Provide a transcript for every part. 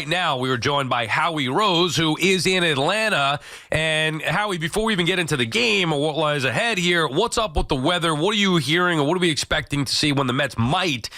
now. We were joined by Howie Rose, who is in Atlanta. And Howie, before we even get into the game or what lies ahead here, what's up with the weather? What are you hearing, or what are we expecting to see when the Mets might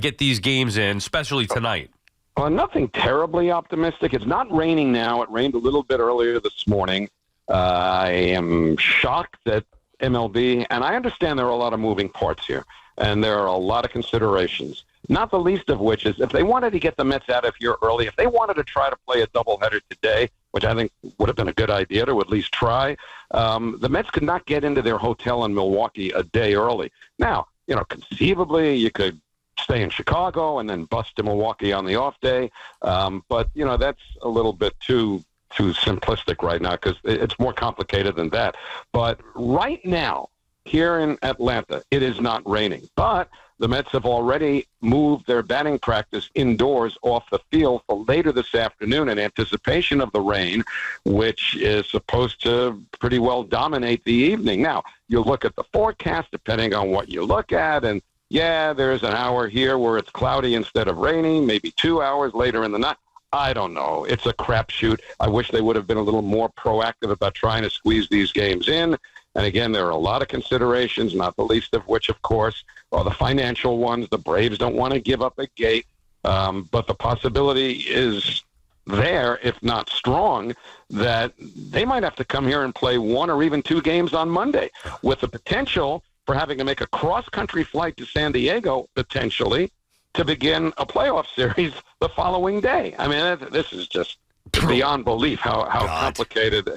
get these games in, especially tonight? Well, nothing terribly optimistic. It's not raining now. It rained a little bit earlier this morning. I am shocked that MLB, and I understand there are a lot of moving parts here, and there are a lot of considerations, not the least of which is if they wanted to get the Mets out of here early, if they wanted to try to play a doubleheader today, which I think would have been a good idea to at least try, the Mets could not get into their hotel in Milwaukee a day early. Now, conceivably you could stay in Chicago and then bust to Milwaukee on the off day, but, that's a little bit too simplistic right now because it's more complicated than that. But right now, here in Atlanta, it is not raining. But the Mets have already moved their batting practice indoors off the field for later this afternoon in anticipation of the rain, which is supposed to pretty well dominate the evening. Now, you look at the forecast, depending on what you look at, and yeah, there's an hour here where it's cloudy instead of raining, maybe 2 hours later in the night. I don't know. It's a crapshoot. I wish they would have been a little more proactive about trying to squeeze these games in. And again, there are a lot of considerations, not the least of which, of course, are the financial ones. The Braves don't want to give up a gate, but the possibility is there, if not strong, that they might have to come here and play 1 or even 2 games on Monday, with the potential for having to make a cross-country flight to San Diego, potentially, to begin a playoff series the following day. I mean, this is just beyond belief how complicated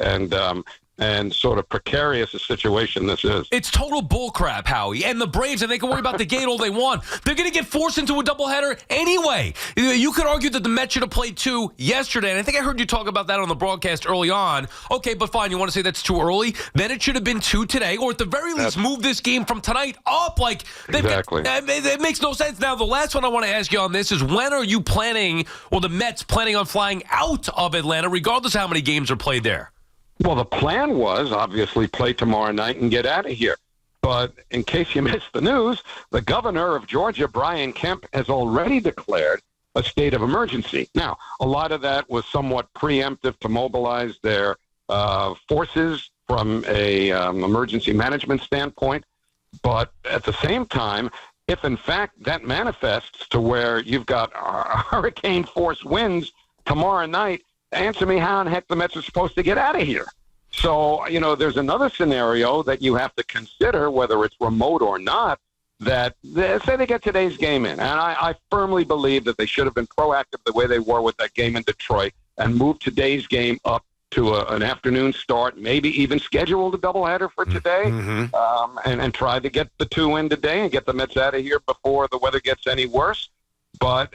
and sort of precarious a situation this is. It's total bullcrap, Howie. And the Braves, and they can worry about the gate all they want. They're going to get forced into a doubleheader anyway. You could argue that the Mets should have played 2 yesterday, and I think I heard you talk about that on the broadcast early on. Okay, but fine, you want to say that's too early? Then it should have been 2 today, or at the very least move this game from tonight up. Exactly. It makes no sense. Now, the last one I want to ask you on this is when are you planning, or the Mets planning on flying out of Atlanta, regardless of how many games are played there? Well, the plan was obviously play tomorrow night and get out of here. But in case you missed the news, the governor of Georgia, Brian Kemp, has already declared a state of emergency. Now, a lot of that was somewhat preemptive to mobilize their forces from a emergency management standpoint. But at the same time, if in fact that manifests to where you've got hurricane force winds tomorrow night, answer me how in heck the Mets are supposed to get out of here. So, there's another scenario that you have to consider, whether it's remote or not, that say they get today's game in. And I firmly believe that they should have been proactive the way they were with that game in Detroit and moved today's game up to an afternoon start, maybe even scheduled a doubleheader for today, and try to get the 2 in today and get the Mets out of here before the weather gets any worse. But,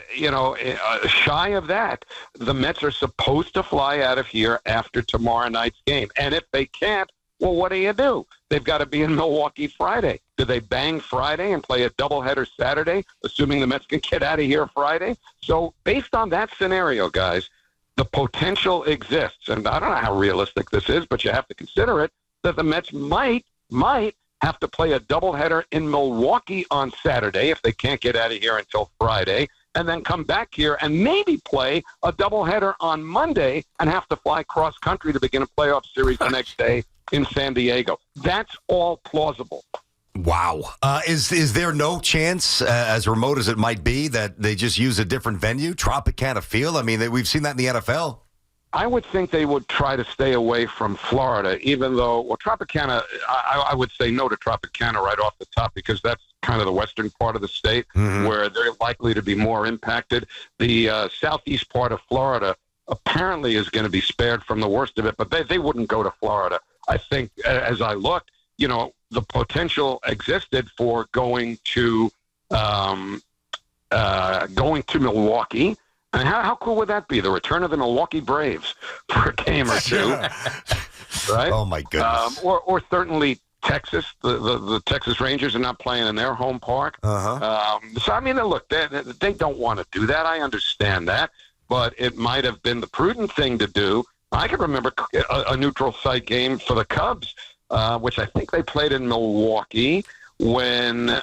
shy of that, the Mets are supposed to fly out of here after tomorrow night's game. And if they can't, well, what do? They've got to be in Milwaukee Friday. Do they bang Friday and play a doubleheader Saturday, assuming the Mets can get out of here Friday? So based on that scenario, guys, the potential exists. And I don't know how realistic this is, but you have to consider it, that the Mets might have to play a doubleheader in Milwaukee on Saturday if they can't get out of here until Friday, and then come back here and maybe play a doubleheader on Monday and have to fly cross-country to begin a playoff series the next day in San Diego. That's all plausible. Wow. Is there no chance, as remote as it might be, that they just use a different venue, Tropicana Field? I mean, we've seen that in the NFL. I would think they would try to stay away from Florida, even though, Tropicana, I would say no to Tropicana right off the top because that's kind of the western part of the state where they're likely to be more impacted. The southeast part of Florida apparently is going to be spared from the worst of it, but they wouldn't go to Florida. I think, as I looked, the potential existed for going to Milwaukee. And how cool would that be? The return of the Milwaukee Braves for a game or 2, right? Oh my goodness! Or certainly Texas. The Texas Rangers are not playing in their home park. So I mean, look, they don't want to do that. I understand that, but it might have been the prudent thing to do. I can remember a neutral site game for the Cubs, which I think they played in Milwaukee when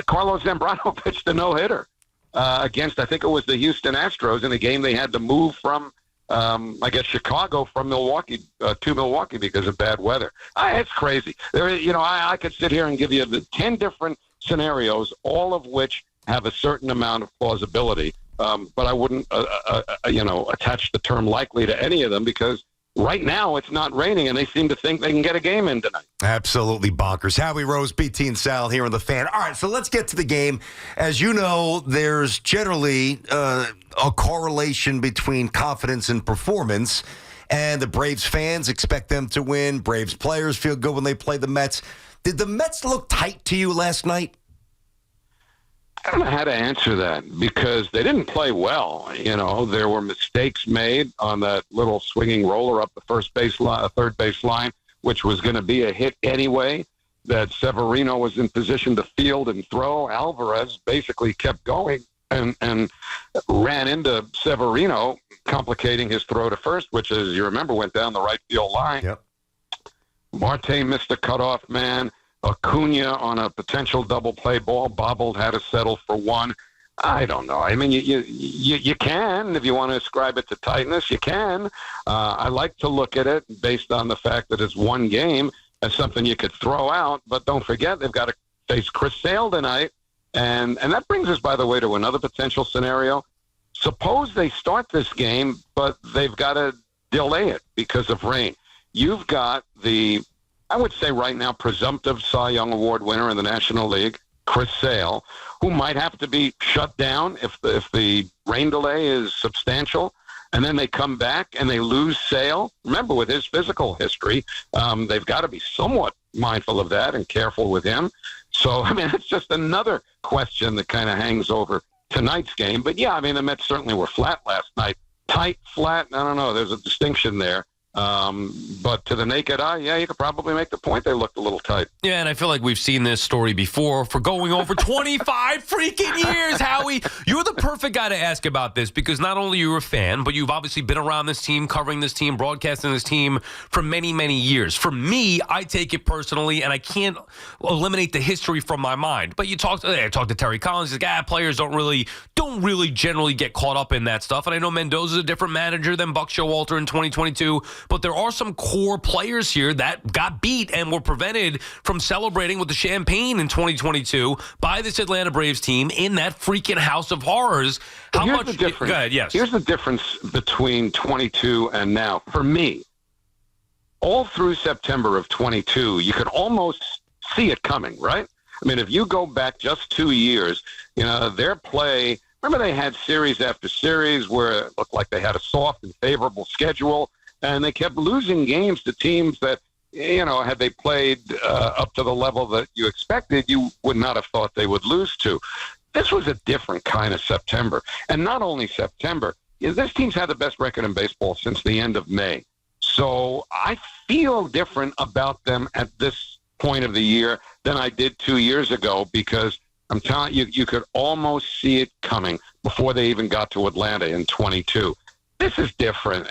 Carlos Zambrano pitched a no-hitter. against, I think it was the Houston Astros in a game they had to move from, I guess, Chicago from Milwaukee to Milwaukee because of bad weather. It's crazy. I could sit here and give you the 10 different scenarios, all of which have a certain amount of plausibility. But I wouldn't, attach the term likely to any of them because right now it's not raining and they seem to think they can get a game in tonight. Absolutely bonkers. Howie Rose, BT and Sal here on the Fan. All right, so let's get to the game. As you know, there's generally a correlation between confidence and performance, and the Braves fans expect them to win. Braves players feel good when they play the Mets. Did the Mets look tight to you last night? I don't know how to answer that because they didn't play well. There were mistakes made on that little swinging roller up the third base line, which was going to be a hit anyway, that Severino was in position to field and throw. Alvarez basically kept going and ran into Severino, complicating his throw to first, which, as you remember, went down the right field line. Yep. Marte missed a cutoff man. Acuna on a potential double play ball bobbled, had to settle for one. I don't know. I mean, you can, if you want to ascribe it to tightness, you can. I like to look at it based on the fact that it's one game as something you could throw out. But don't forget, they've got to face Chris Sale tonight. And that brings us, by the way, to another potential scenario. Suppose they start this game, but they've got to delay it because of rain. You've got I would say right now, presumptive Cy Young Award winner in the National League, Chris Sale, who might have to be shut down if the rain delay is substantial. And then they come back and they lose Sale. Remember, with his physical history, they've got to be somewhat mindful of that and careful with him. So, I mean, it's just another question that kind of hangs over tonight's game. But, yeah, I mean, the Mets certainly were flat last night. Tight, flat, I don't know. There's a distinction there. But to the naked eye, yeah, you could probably make the point they looked a little tight. Yeah, and I feel like we've seen this story before for going over 25 freaking years, Howie. You're the perfect guy to ask about this because not only you're a fan, but you've obviously been around this team, covering this team, broadcasting this team for many, many years. For me, I take it personally, and I can't eliminate the history from my mind. But I talked to Terry Collins. He's like, players don't really generally get caught up in that stuff. And I know Mendoza's a different manager than Buck Showalter in 2022. But there are some core players here that got beat and were prevented from celebrating with the champagne in 2022 by this Atlanta Braves team in that freaking house of horrors. Here's the difference. Go ahead, yes. Here's the difference between 22 and now. For me, all through September of 22, you could almost see it coming, right? I mean, if you go back just 2 years, their play, remember they had series after series where it looked like they had a soft and favorable schedule. And they kept losing games to teams that, had they played up to the level that you expected, you would not have thought they would lose to. This was a different kind of September. And not only September, this team's had the best record in baseball since the end of May. So I feel different about them at this point of the year than I did 2 years ago because I'm telling you, you could almost see it coming before they even got to Atlanta in 22. This is different.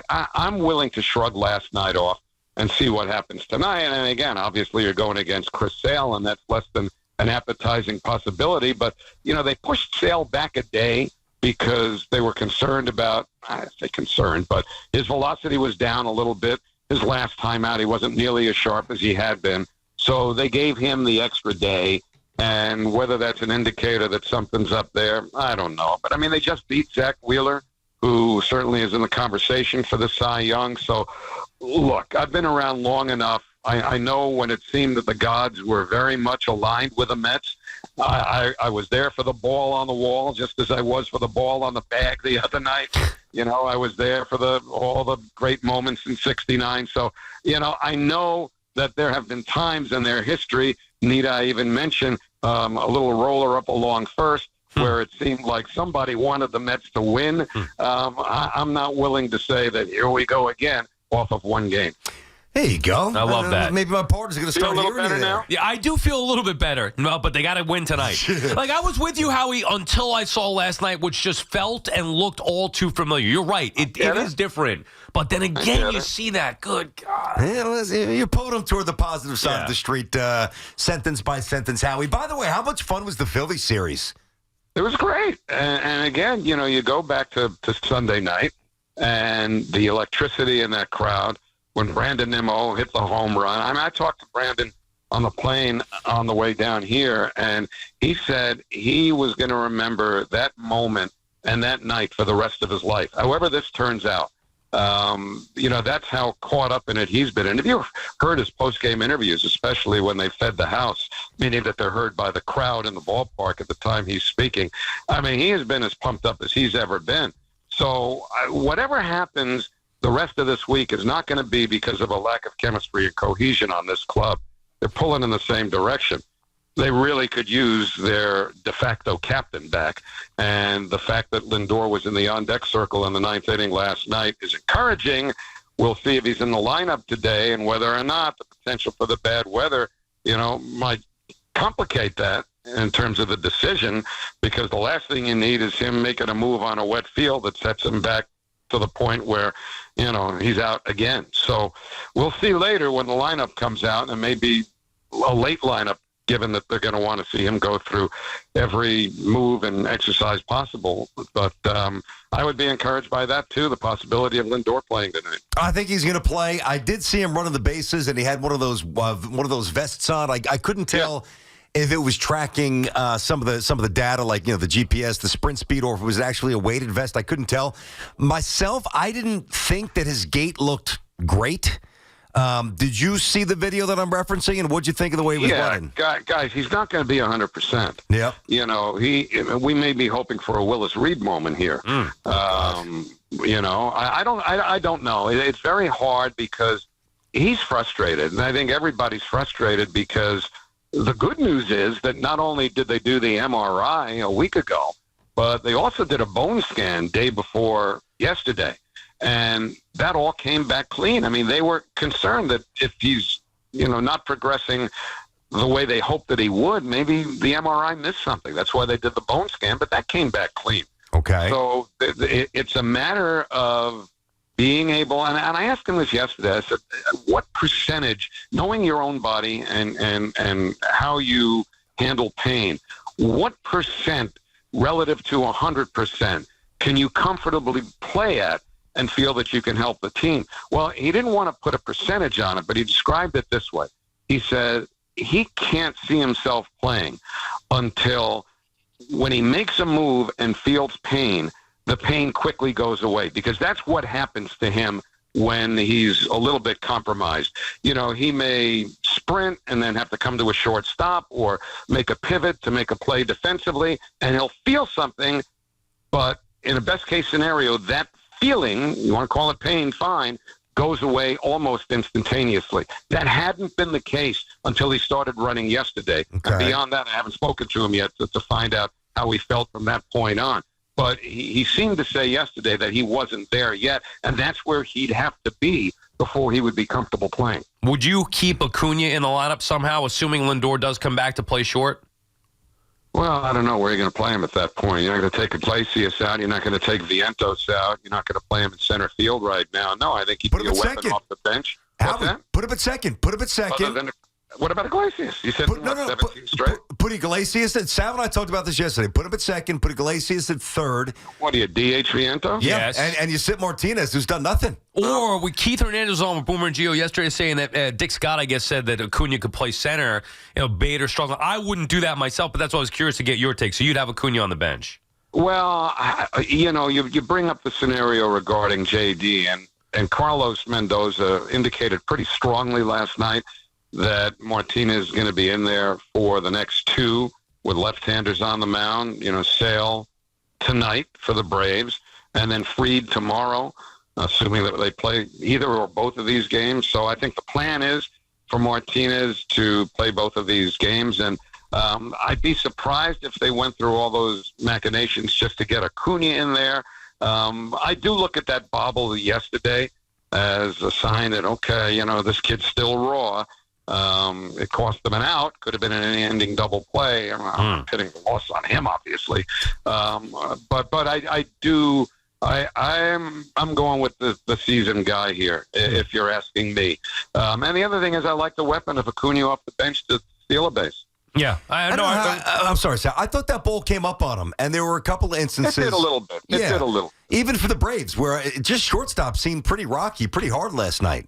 I'm willing to shrug last night off and see what happens tonight. And again, obviously you're going against Chris Sale, and that's less than an appetizing possibility. But, they pushed Sale back a day because they were concerned about, I say concerned, but his velocity was down a little bit. His last time out, he wasn't nearly as sharp as he had been. So they gave him the extra day. And whether that's an indicator that something's up there, I don't know. But, they just beat Zach Wheeler, who certainly is in the conversation for the Cy Young. So, look, I've been around long enough. I know when it seemed that the gods were very much aligned with the Mets. I was there for the ball on the wall, just as I was for the ball on the bag the other night. I was there for all the great moments in '69. So, I know that there have been times in their history, need I even mention, a little roller up along first, where it seemed like somebody wanted the Mets to win. I'm not willing to say that here we go again off of one game. There you go. I love that. Maybe my partner's going to start a little hearing better now. Yeah, I do feel a little bit better. No, but they got to win tonight. Like, I was with you, Howie, until I saw last night, which just felt and looked all too familiar. You're right. It is different. But then again, you see that. Good God. Yeah, you're pulling them toward the positive side of the street, sentence by sentence, Howie. By the way, how much fun was the Philly series? It was great. And again, you go back to Sunday night and the electricity in that crowd when Brandon Nimmo hit the home run. I mean, I talked to Brandon on the plane on the way down here, and he said he was going to remember that moment and that night for the rest of his life. However this turns out, that's how caught up in it he's been. And if you heard his post-game interviews, especially when they fed the house, meaning that they're heard by the crowd in the ballpark at the time he's speaking, I mean, he has been as pumped up as he's ever been. So whatever happens the rest of this week is not going to be because of a lack of chemistry and cohesion on this club. They're pulling in the same direction. They really could use their de facto captain back. And the fact that Lindor was in the on-deck circle in the ninth inning last night is encouraging. We'll see if he's in the lineup today and whether or not the potential for the bad weather, might complicate that in terms of the decision, because the last thing you need is him making a move on a wet field that sets him back to the point where, he's out again. So we'll see later when the lineup comes out, and maybe a late lineup, given that they're going to want to see him go through every move and exercise possible. But I would be encouraged by that, too, the possibility of Lindor playing tonight. I think he's going to play. I did see him running the bases, and he had one of those vests on. I couldn't tell if it was tracking some of the data, like the GPS, the sprint speed, or if it was actually a weighted vest. I couldn't tell. Myself, I didn't think that his gait looked great. Did you see the video that I'm referencing, and what'd you think of the way he was running? Guys, he's not going to be 100%. Yeah. We may be hoping for a Willis Reed moment here. I don't know. It's very hard because he's frustrated, and I think everybody's frustrated because the good news is that not only did they do the MRI a week ago, but they also did a bone scan day before yesterday. And that all came back clean. I mean, they were concerned that if he's, not progressing the way they hoped that he would, maybe the MRI missed something. That's why they did the bone scan, but that came back clean. Okay. So it's a matter of being able, and I asked him this yesterday, I said, what percentage, knowing your own body and how you handle pain, what percent relative to 100% can you comfortably play at and feel that you can help the team? Well, he didn't want to put a percentage on it, but he described it this way. He said he can't see himself playing until when he makes a move and feels pain, the pain quickly goes away, because that's what happens to him when he's a little bit compromised. He may sprint and then have to come to a short stop or make a pivot to make a play defensively, and he'll feel something, but in a best-case scenario, that feeling, you want to call it pain, fine, goes away almost instantaneously. That hadn't been the case until he started running yesterday. Okay. And beyond that, I haven't spoken to him yet to find out how he felt from that point on. But he seemed to say yesterday that he wasn't there yet, and that's where he'd have to be before he would be comfortable playing. Would you keep Acuna in the lineup somehow, assuming Lindor does come back to play short? Well, I don't know where you're going to play him at that point. You're not going to take Iglesias out. You're not going to take Vientos out. You're not going to play him in center field right now. No, I think he'd be a weapon off the bench. What's that? Put him at second. Put him at second. What about Iglesias? You said 17 straight? Put Iglesias at, Sal and I talked about this yesterday. Put him at second. Put Iglesias at third. What are you, DH Vientos? Yeah, yes. And you sit Martinez, who's done nothing. Or with Keith Hernandez on with Boomer and Gio yesterday saying that Dick Scott, I guess, said that Acuna could play center, Bader struggling. I wouldn't do that myself, but that's why I was curious to get your take. So you'd have Acuna on the bench. Well, you bring up the scenario regarding JD, and Carlos Mendoza indicated pretty strongly last night that Martinez is going to be in there for the next two with left-handers on the mound. Sale tonight for the Braves, and then Fried tomorrow, assuming that they play either or both of these games. So I think the plan is for Martinez to play both of these games, and I'd be surprised if they went through all those machinations just to get Acuna in there. I do look at that bobble yesterday as a sign that, okay, this kid's still raw. It cost them an out. Could have been an ending double play. I'm not pitting the loss on him, obviously. But I'm going with the seasoned guy here, if you're asking me. And the other thing is I like the weapon of Acuna off the bench to steal a base. Yeah, I'm sorry, Sal. I thought that ball came up on him, and there were a couple of instances. It did a little bit. It did a little. Even for the Braves, where just shortstop seemed pretty rocky, pretty hard last night.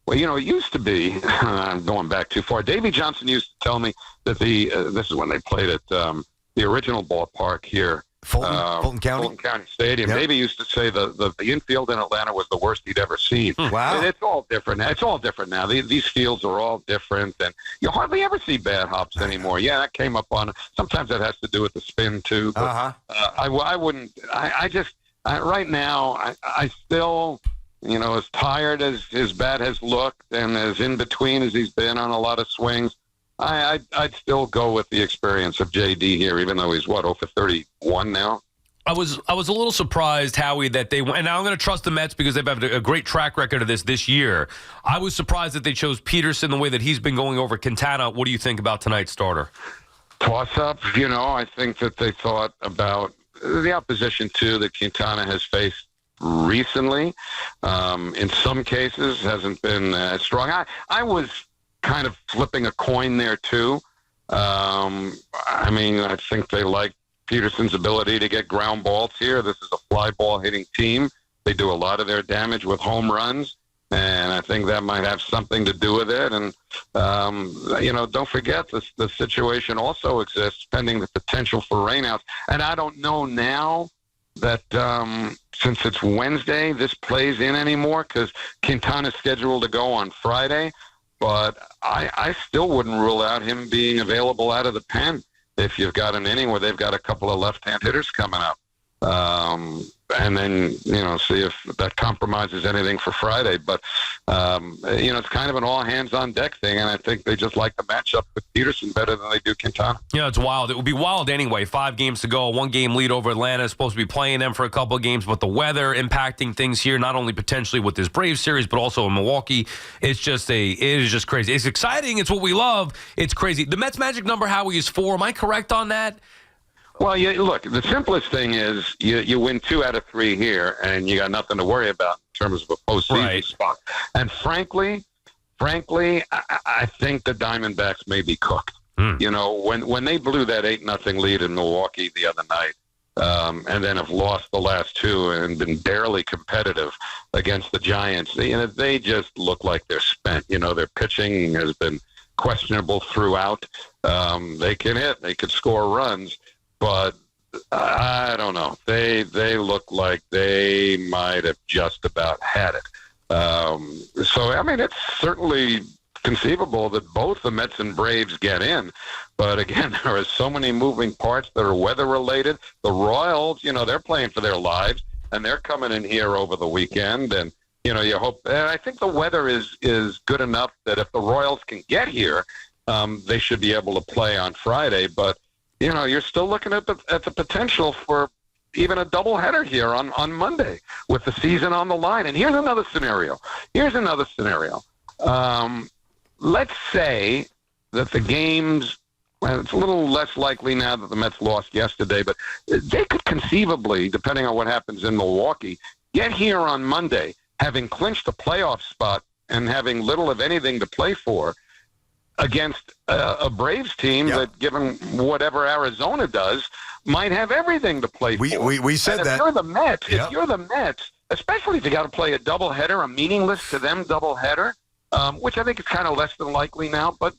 Well, it used to be, I'm going back too far, Davey Johnson used to tell me that this is when they played at the original ballpark here. Fulton County Stadium. Yep. Davey used to say the infield in Atlanta was the worst he'd ever seen. Wow. It's all different. It's all different now. These fields are all different, and you hardly ever see bad hops anymore. Yeah, that came up on. Sometimes that has to do with the spin too. But, I wouldn't. I just right now. I still. As tired as his bat has looked and as in between as he's been on a lot of swings, I'd still go with the experience of JD here, even though he's 0 for 31 now. I was a little surprised, Howie, that they went. And now I'm going to trust the Mets because they've had a great track record of this year. I was surprised that they chose Peterson the way that he's been going over Quintana. What do you think about tonight's starter? Toss up. I think that they thought about the opposition too that Quintana has faced recently. In some cases hasn't been as strong. I was kind of flipping a coin there too. I think they like Peterson's ability to get ground balls here. This is a fly ball hitting team. They do a lot of their damage with home runs, and I think that might have something to do with it. And don't forget the situation also exists pending the potential for rainouts. And I don't know now that since it's Wednesday, this plays in anymore because Quintana's scheduled to go on Friday. But I still wouldn't rule out him being available out of the pen if you've got an inning where they've got a couple of left-hand hitters coming up. And then, see if that compromises anything for Friday. But, it's kind of an all-hands-on-deck thing, and I think they just like the matchup with Peterson better than they do Quintana. Yeah, it's wild. It would be wild anyway. 5 games to go, 1-game lead over Atlanta. Supposed to be playing them for a couple of games, but the weather impacting things here, not only potentially with this Braves series, but also in Milwaukee. It is just crazy. It's exciting. It's what we love. It's crazy. The Mets' magic number, Howie, is 4. Am I correct on that? Well, look, the simplest thing is you win 2 out of 3 here, and you got nothing to worry about in terms of a postseason spot. And frankly, I think the Diamondbacks may be cooked. When they blew that 8-0 lead in Milwaukee the other night, and then have lost the last 2 and been barely competitive against the Giants, they just look like they're spent. Their pitching has been questionable throughout. They can hit, they could score runs. But I don't know. They look like they might have just about had it. It's certainly conceivable that both the Mets and Braves get in. But again, there are so many moving parts that are weather-related. The Royals, they're playing for their lives, and they're coming in here over the weekend. And, you hope – I think the weather is good enough that if the Royals can get here, they should be able to play on Friday. But you're still looking at the potential for even a doubleheader here on Monday with the season on the line. And here's another scenario. Let's say that the games, well, it's a little less likely now that the Mets lost yesterday, but they could conceivably, depending on what happens in Milwaukee, get here on Monday, having clinched a playoff spot and having little of anything to play for, against a Braves team that, given whatever Arizona does, might have everything to play for. We said that. If you're the Mets, especially if you got to play a doubleheader, a meaningless to them doubleheader, which I think is kind of less than likely now, but,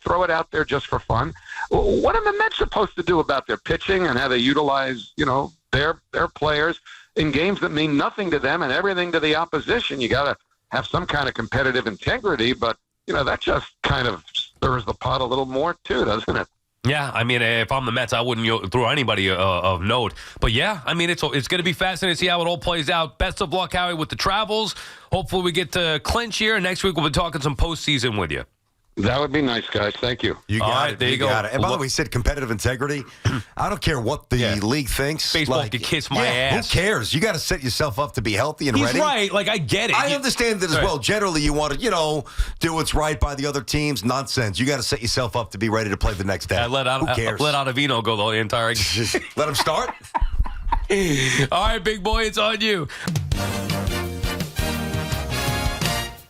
throw it out there just for fun. What are the Mets supposed to do about their pitching and how they utilize, their players in games that mean nothing to them and everything to the opposition? You got to have some kind of competitive integrity, but that just kind of stirs the pot a little more, too, doesn't it? Yeah, if I'm the Mets, I wouldn't throw anybody of note. But, yeah, it's going to be fascinating to see how it all plays out. Best of luck, Howie, with the travels. Hopefully we get to clinch here. Next week we'll be talking some postseason with you. That would be nice, guys. Thank you. You got it. There you go. And by the way, we said competitive integrity. I don't care what the league thinks. Baseball could kiss my ass. Who cares? You got to set yourself up to be healthy and ready. He's right. I get it. I understand that as well. Generally, you want to, do what's right by the other teams. Nonsense. You got to set yourself up to be ready to play the next day. Who cares? Let Ottavino go the entire game. Let him start? All right, big boy, it's on you.